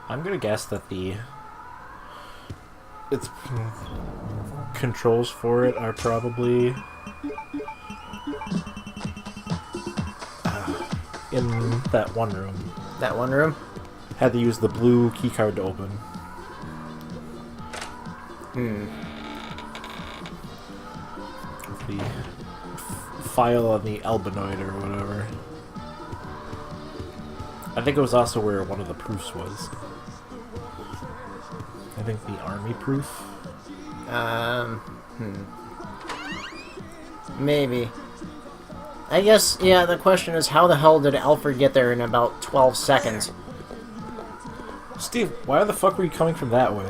I'm gonna guess that its controls for it are probably in that one room. That one room? Had to use the blue keycard to open. The file on the albinoid or whatever. I think it was also where one of the proofs was. I think the army proof. Maybe. I guess, yeah, the question is how the hell did Alfred get there in about 12 seconds? Steve, why the fuck were you coming from that way?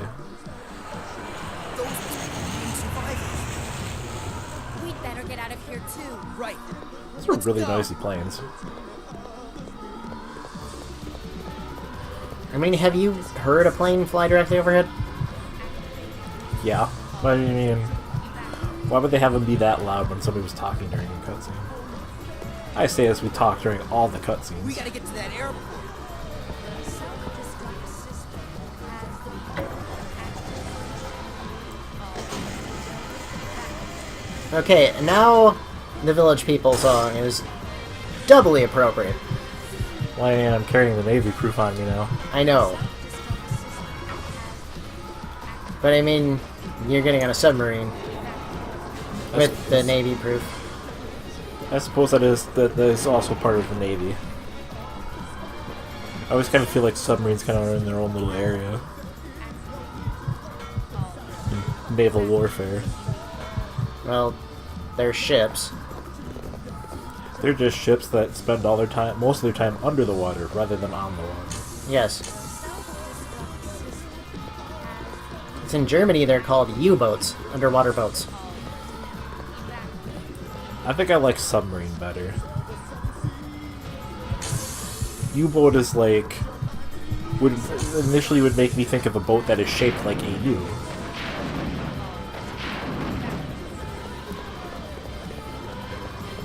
We'd better get out of here too. Right. Those were really noisy planes. I mean, have you heard a plane fly directly overhead? Yeah. But I mean, why would they have them be that loud when somebody was talking during a cutscene? I say as we talk during all the cutscenes. We gotta get to that airport. Okay, and now the Village People song is doubly appropriate. Well, I mean, I'm carrying the Navy proof on me now. I know. But I mean, you're getting on a submarine with the Navy proof. I suppose that is also part of the Navy. I always kind of feel like submarines kind of are in their own little area. In naval warfare. Well, they're ships. They're just ships that spend all their time, most of their time under the water rather than on the water. Yes. It's in Germany, they're called U-boats, underwater boats. I think I like submarine better. U-boat is like initially would make me think of a boat that is shaped like a U.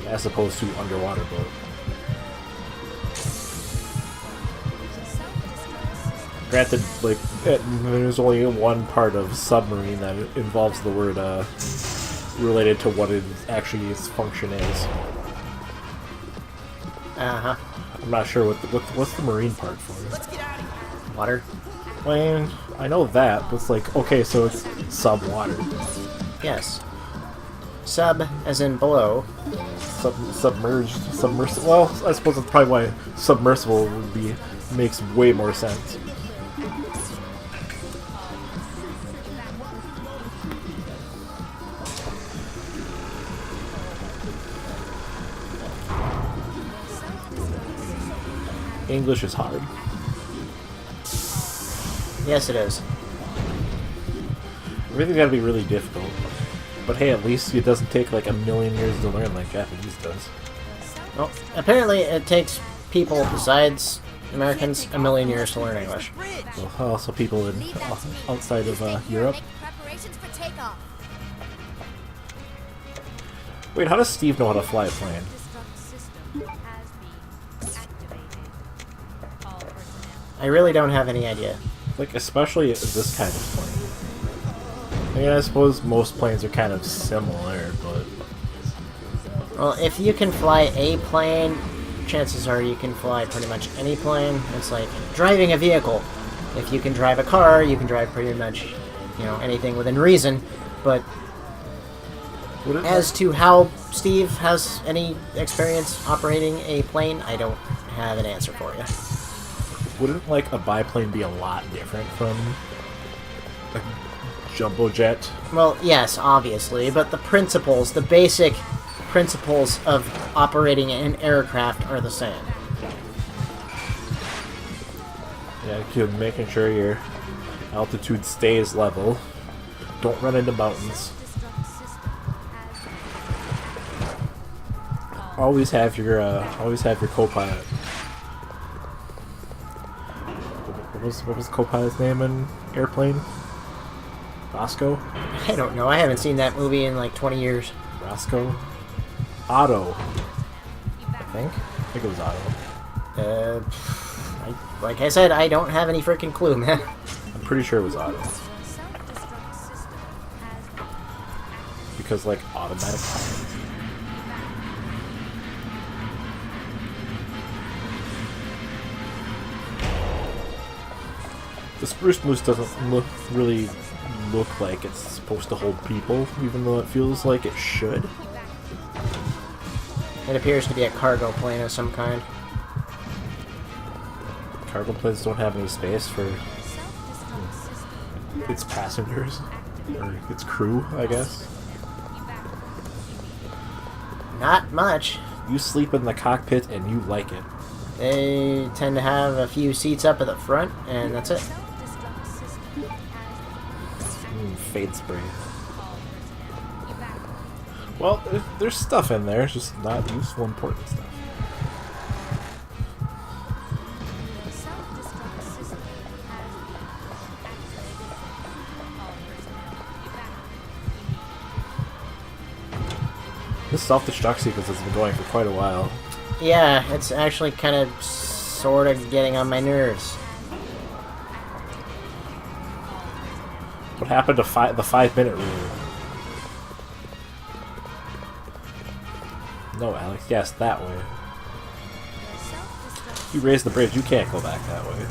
As opposed to underwater boat. Granted, like, there's only one part of submarine that involves the word, related to what actually its function is. Uh-huh. I'm not sure what's the marine part for. Let's get out of here. Water? Well, I know that, but it's like, okay, so it's sub-water. Yes. Sub, as in below. Submerged, submersible. Well, I suppose that's probably why submersible makes way more sense. English is hard. Yes, it is. Everything's gotta be really difficult. But hey, at least it doesn't take like a million years to learn like Japanese does. Well, apparently it takes people besides Americans a million years to learn English. Well, also people outside of Europe. Preparations for takeoff. Wait, how does Steve know how to fly a plane? I really don't have any idea. Like, especially this kind of plane. I mean, I suppose most planes are kind of similar, but... Well, if you can fly a plane, chances are you can fly pretty much any plane. It's like driving a vehicle. If you can drive a car, you can drive pretty much, anything within reason. But as to how Steve has any experience operating a plane, I don't have an answer for you. Wouldn't, like, a biplane be a lot different from a jumbo jet? Well, yes, obviously, but the basic principles of operating an aircraft are the same. Yeah, making sure your altitude stays level. Don't run into mountains. Always have your co-pilot. What was the co-pilot's name in Airplane? Roscoe? I don't know. I haven't seen that movie in like 20 years. Roscoe? Otto. I think it was Otto. Like I said, I don't have any freaking clue, man. I'm pretty sure it was auto. Self-destruct system has Because, like, automatic pilot. The Spruce Moose doesn't really look like it's supposed to hold people, even though it feels like it should. It appears to be a cargo plane of some kind. Cargo planes don't have any space for self-destruct system. its passengers, or its crew, I guess. Not much. You sleep in the cockpit and you like it. They tend to have a few seats up at the front, and that's it. Self-destruct system has Fade spray. Well, there's stuff in there, it's just not useful, important stuff. self-destruct system This self-destruct sequence has been going for quite a while. Yeah, it's actually kind of sort of getting on my nerves. What happened to the 5-minute rule? No, Alex. Yes, that way. You raised the bridge. You can't go back that way.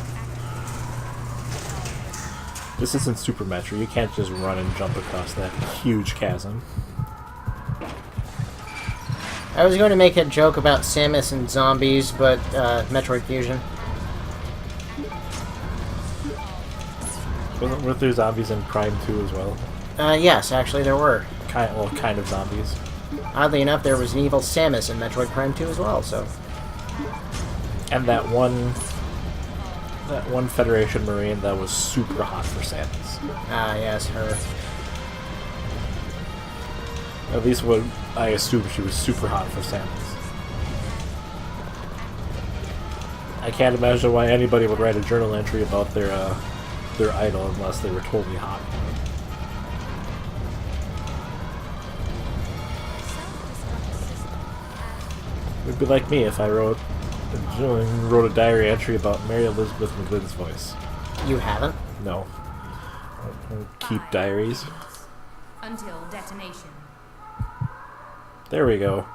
This isn't Super Metro. You can't just run and jump across that huge chasm. I was going to make a joke about Samus and zombies, but Metroid Fusion. Weren't there zombies in Prime 2 as well? Yes, actually there were. Kind of zombies. Oddly enough, there was an evil Samus in Metroid Prime 2 as well, so... And that one Federation Marine that was super hot for Samus. Ah, yes, her. At least what I assume she was super hot for Samus. I can't imagine why anybody would write a journal entry about their idol unless they were totally hot. It'd be like me if I wrote a diary entry about Mary Elizabeth McGlynn's voice. You haven't? No. I don't keep diaries. until detonation. There we go.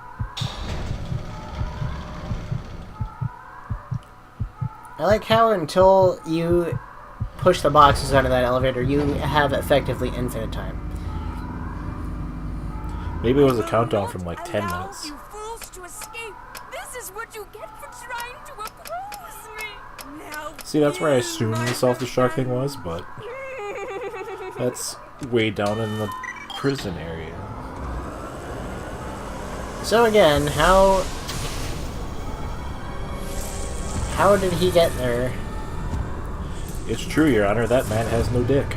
I like how until you push the boxes out of that elevator, you have effectively infinite time. Maybe it was a countdown from like 10 minutes. You fools to escape. This is what you get for trying to oppose me. Now See, that's where I assumed the self-destruct thing was, but that's way down in the prison area. So again, how did he get there? It's true, Your Honor, that man has no dick.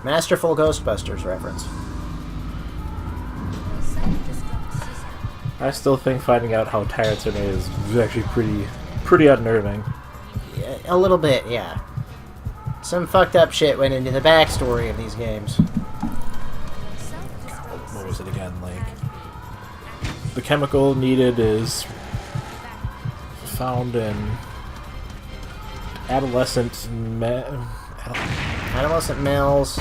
Masterful Ghostbusters reference. I still think finding out how tyrants are made is actually pretty unnerving. Yeah, a little bit, yeah. Some fucked up shit went into the backstory of these games. What was it again? Like, the chemical needed is found in adolescent males.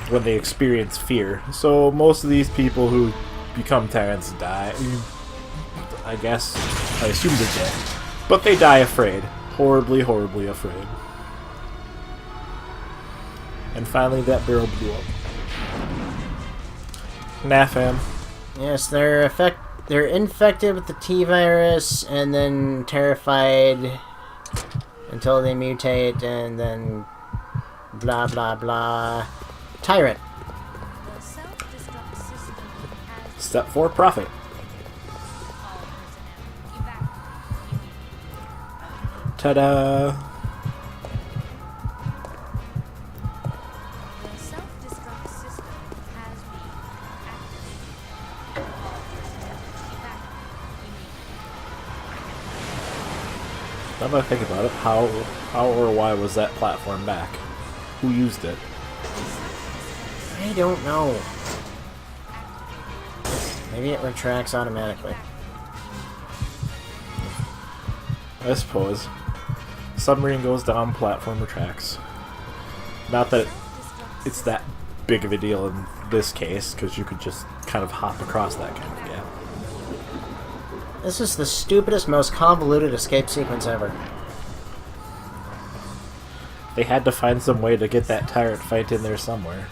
When they experience fear. So most of these people who become tyrants die. I assume they're dead. But they die afraid. Horribly, horribly afraid. And finally that barrel blew up. Nah, fam. Yes, they're infected with the T-virus and then terrified until they mutate and then blah blah blah. Tyrant. Step 4, profit. Ta-da! Now that I think about it, how or why was that platform back? Who used it? I don't know. Maybe it retracts automatically. I suppose. Submarine goes down platformer tracks. Not that it's that big of a deal in this case, because you could just kind of hop across that kind of gap. This is the stupidest, most convoluted escape sequence ever. They had to find some way to get that tyrant fight in there somewhere.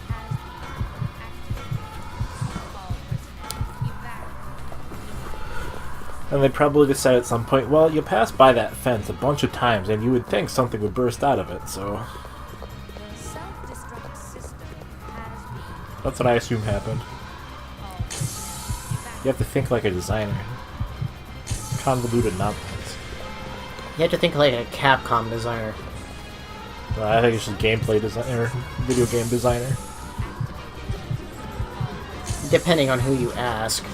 And they probably decided at some point, well, you pass by that fence a bunch of times and you would think something would burst out of it, so... That's what I assume happened. You have to think like a designer. Convoluted nonsense. You have to think like a Capcom designer. I think it's just gameplay designer, video game designer. Depending on who you ask.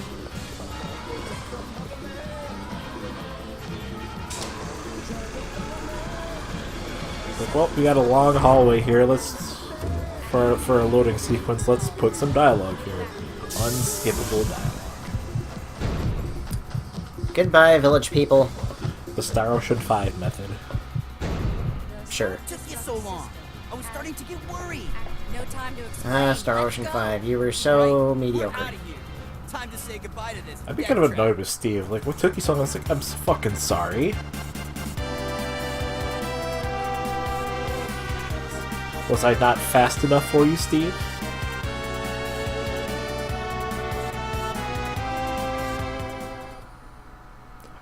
Like, well, we got a long hallway here. For a loading sequence, let's put some dialogue here. Unskippable dialogue. Goodbye, village people. The Star Ocean 5 method. Sure. Took you so long. I was starting to get worried. No time to explain. Ah, Star Let's Ocean go. 5. You were so We're mediocre. out of here. Time to say goodbye to this. I'd be death kind of trap. annoyed with Steve. Like, what took you so long? Like, I'm fucking sorry. Was I not fast enough for you, Steve?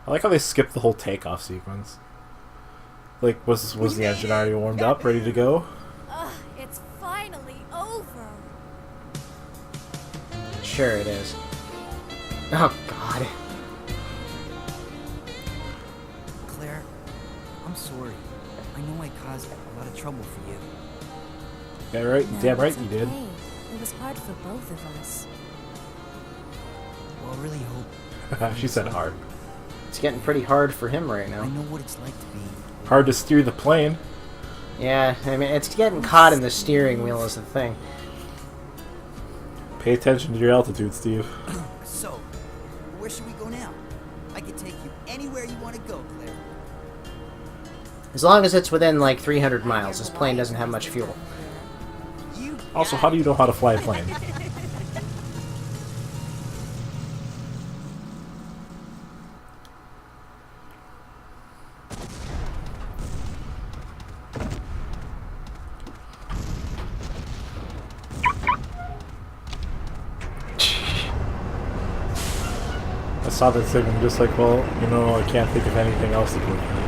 I like how they skipped the whole takeoff sequence. Like, was the engine already warmed up, ready to go? Ugh, it's finally over. Sure it is. Oh, God. Claire, I'm sorry. I know I caused a lot of trouble for you. Yeah, right. No, Damn right it's you did. okay. It was hard for both of us. Well, I really hope. She said hard. It's getting pretty hard for him right I now. know what it's like to be. Hard to steer the plane. Yeah, I mean, it's getting caught in the steering wheel is the thing. Pay attention to your altitude, Steve. So, where should we go now? I can take you anywhere you want to go, Claire. As long as it's within, like, 300 miles. This plane doesn't have much fuel. You Also, how do you know how to fly a plane? I saw that thing and I'm just like, well, you know, I can't think of anything else to put in it.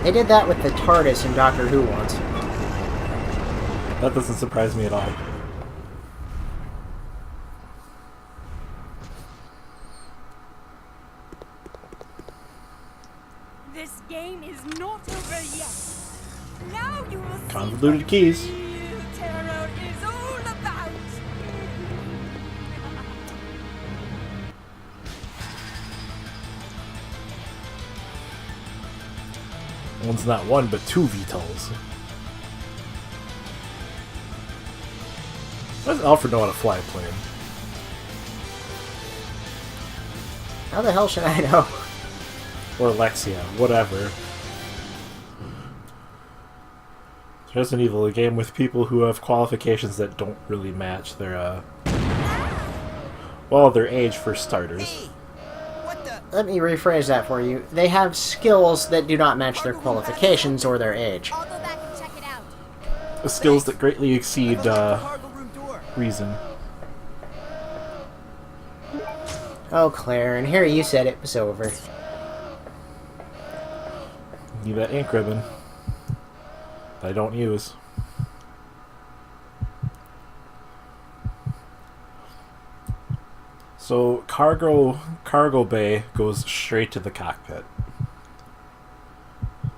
They did that with the TARDIS in Doctor Who once. That doesn't surprise me at all. This game is not over yet. Now you will see Convoluted what keys. real terror is all about. One's not one, but two VTOLs. Why does Alfred know how to fly a plane? How the hell should I know? Or Alexia, whatever. Resident Evil, a game with people who have qualifications that don't really match their, well, their age for starters. Hey! What the? Let me rephrase that for you. They have skills that do not match their qualifications or their age. I'll go back and check it out. The skills that greatly exceed, Cargo room door. reason. Oh, Claire, and here you said it was over. Need that ink ribbon. That I don't use. So, cargo bay goes straight to the cockpit.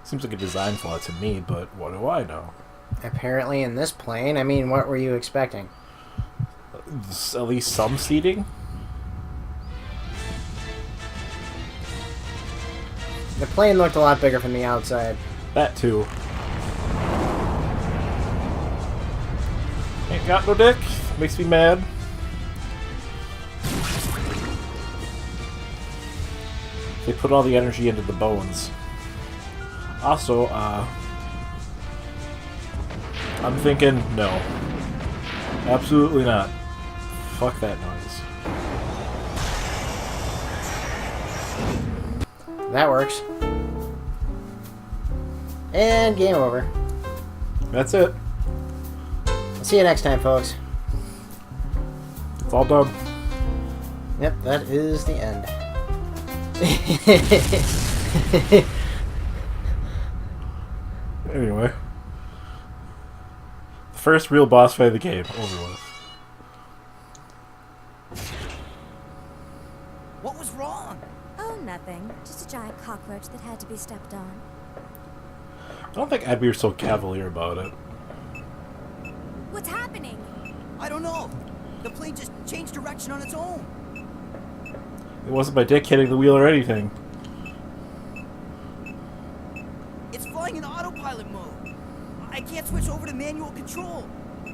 Seems like a design flaw to me, but what do I know? Apparently in this plane, I mean, what were you expecting? At least some seating? The plane looked a lot bigger from the outside. That too. Ain't got no dick. Makes me mad. They put all the energy into the bones. Also, I'm thinking, no. Absolutely not. Fuck that noise. That works. And game over. That's it. I'll see you next time, folks. It's all done. Yep, that is the end. Anyway. The first real boss fight of the game. Over with. What was wrong? Oh, nothing. Just a giant cockroach that had to be stepped on. I don't think I'd be so cavalier about it. What's happening? I don't know. The plane just changed direction on its own. It wasn't my dick hitting the wheel or anything. It's flying in autopilot mode. I can't switch over to manual control.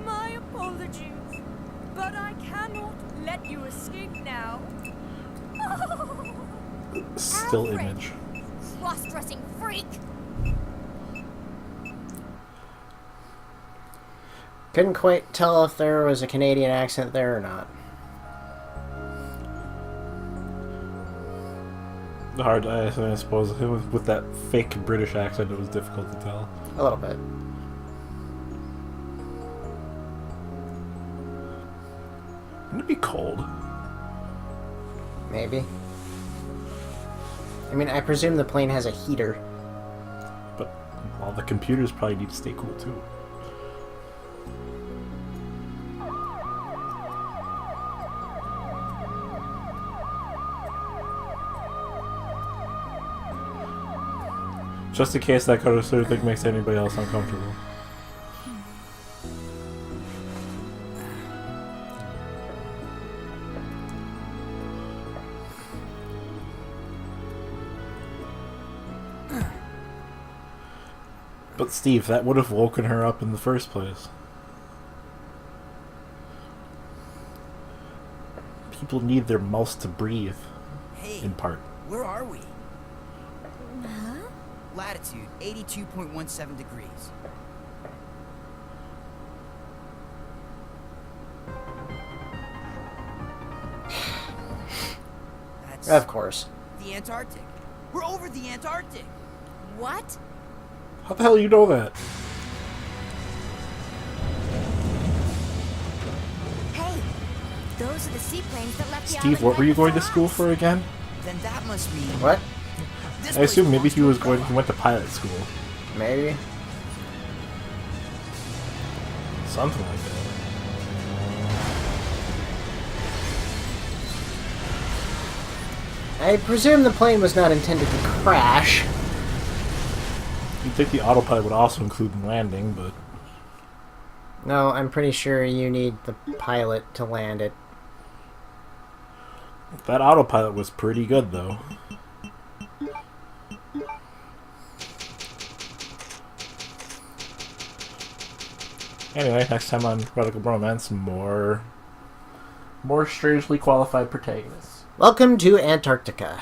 My apologies. But I cannot let you escape now. Still Alfred, image. cross-dressing freak! Couldn't quite tell if there was a Canadian accent there or not. Hard, I suppose. With that fake British accent, it was difficult to tell. A little bit. Wouldn't it be cold? Maybe. I mean, I presume the plane has a heater. But all the computers probably need to stay cool too. Just in case that kind of sort of thing makes anybody else uncomfortable. But Steve, that would have woken her up in the first place. People need their mouths to breathe, Hey, in part. where are we? Huh? Latitude 82.17 degrees. That's Of course. the Antarctic. We're over the Antarctic. What? How the hell do you know that? Hey, those are the seaplanes that left the Steve, what were you going to school for again? Then that must mean What? this I assume place maybe belongs to he went to pilot school. Maybe. Something like that. I presume the plane was not intended to crash. You'd think the autopilot would also include landing, but No, I'm pretty sure you need the pilot to land it. that autopilot was pretty good, though. Anyway, next time on Radical Bromance, more strangely qualified protagonists. Welcome to Antarctica.